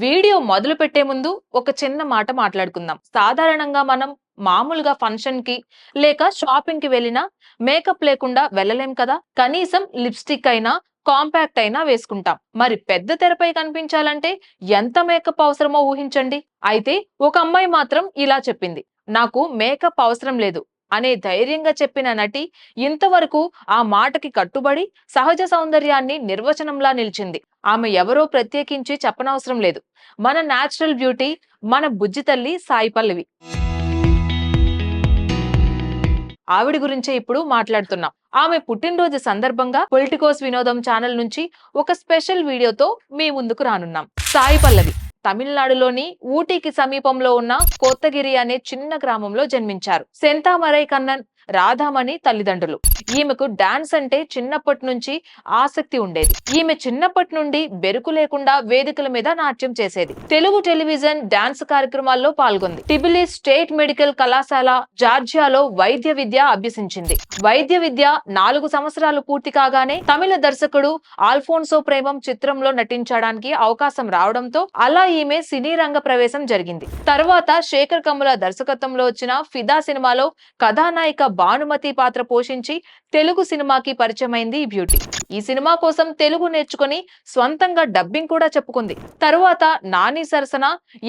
Video మొదలు పెట్టే ముందు ఒక చిన్న మాట మాట్లాడుకుందాం. సాధారణంగా మనం మామూలుగా ఫంక్షన్ కి లేక షాపింగ్ కి వెళ్ళినా మేకప్ లేకుండా వెళ్ళలేం కదా. కనీసం లిప్స్టిక్ అయినా కాంపాక్ట్ అయినా వేసుకుంటాం. మరి పెద్ద తెరపై కనిపించాలంటే ఎంత మేకప్ అవసరమో ఊహించండి. అయితే ఒక అమ్మాయి మాత్రం ఇలా చెప్పింది, నాకు మేకప్ అవసరం లేదు అనే ధైర్యంగా చెప్పిన నటి ఇంతవరకు ఆ మాటకి కట్టుబడి సహజ సౌందర్యాన్ని నిర్వచనంలా నిలిచింది. ఆమె ఎవరో ప్రత్యేకించి చెప్పనవసరం లేదు. మన నేచురల్ బ్యూటీ, మన బుజ్జి తల్లి సాయి పల్లవి. ఆవిడ గురించే ఇప్పుడు మాట్లాడుతున్నాం. ఆమె పుట్టినరోజు సందర్భంగా పొలిటికోస్ వినోదం ఛానల్ నుంచి ఒక స్పెషల్ వీడియోతో మీ ముందుకు రానున్నాం. సాయి పల్లవి తమిళనాడులోని ఊటీకి సమీపంలో ఉన్న కోత్తగిరి అనే చిన్న గ్రామంలో జన్మించారు. సెంతామరై కన్నన్, రాధామణి తల్లిదండ్రులు. ఈమెకు డాన్స్ అంటే చిన్నప్పటి నుంచి ఆసక్తి ఉండేది. ఈమె చిన్నప్పటి నుండి బెరుకు లేకుండా వేదికల మీద నాట్యం చేసేది. తెలుగు టెలివిజన్ డాన్స్ కార్యక్రమాల్లో పాల్గొంది. టిబిలిస్ స్టేట్ మెడికల్ కళాశాల జార్జియాలో వైద్య విద్య అభ్యసించింది. వైద్య విద్య 4 సంవత్సరాలు పూర్తి కాగానే తమిళ దర్శకుడు ఆల్ఫోన్సో ప్రేమం చిత్రంలో నటించడానికి అవకాశం రావడంతో అలా ఈమె సినీ రంగ ప్రవేశం జరిగింది. తర్వాత శేఖర్ కమ్ముల దర్శకత్వంలో వచ్చిన ఫిదా సినిమాలో కథానాయిక భానుమతి పాత్ర పోషించి తెలుగు సినిమాకి పరిచయమైంది ఈ బ్యూటీ. ఈ సినిమా కోసం తెలుగు నేర్చుకుని స్వంతంగా డబ్బింగ్ కూడా చెప్పుకుంది. తరువాత నాని సరసన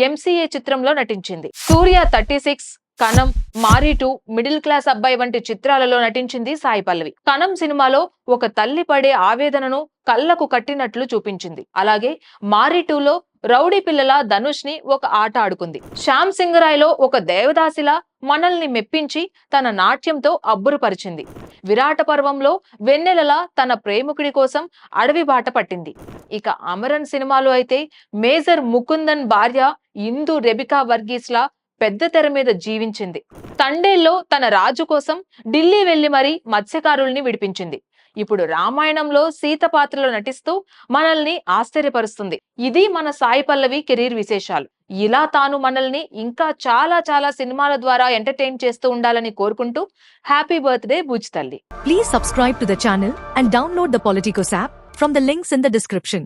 ఎంసీఏ చిత్రంలో నటించింది. సూర్య 36, కనం, మారీ 2, మిడిల్ క్లాస్ అబ్బాయి వంటి చిత్రాలలో నటించింది సాయి పల్లవి. కనం సినిమాలో ఒక తల్లి పడే ఆవేదనను కళ్లకు కట్టినట్లు చూపించింది. అలాగే మారీ 2లో రౌడీ పిల్లల ధనుష్ ని ఒక ఆట ఆడుకుంది. శ్యామ్ సింగరాయ్లో ఒక దేవదాసిలా మనల్ని మెప్పించి తన నాట్యంతో అబ్బురుపరిచింది. విరాట పర్వంలో వెన్నెలలా తన ప్రేమికుడి కోసం అడవి బాట పట్టింది. ఇక అమరన్ సినిమాలో అయితే మేజర్ ముకుందన్ భార్య ఇందు రెబికా వర్గీస్ లా పెద్ద తెర మీద జీవించింది. తండేల్లో తన రాజు కోసం ఢిల్లీ వెళ్లి మరీ మత్స్యకారుల్ని విడిపించింది. ఇప్పుడు రామాయణంలో సీత పాత్రలో నటిస్తూ మనల్ని ఆశ్చర్యపరుస్తుంది. ఇది మన సాయి పల్లవి కెరీర్ విశేషాలు. ఇలా తాను మనల్ని ఇంకా చాలా చాలా సినిమాల ద్వారా ఎంటర్టైన్ చేస్తూ ఉండాలని కోరుకుంటూ హ్యాపీ బర్త్డే బుజ్జి తల్లి. Please subscribe to the channel and download the Politicos app from the links in the description.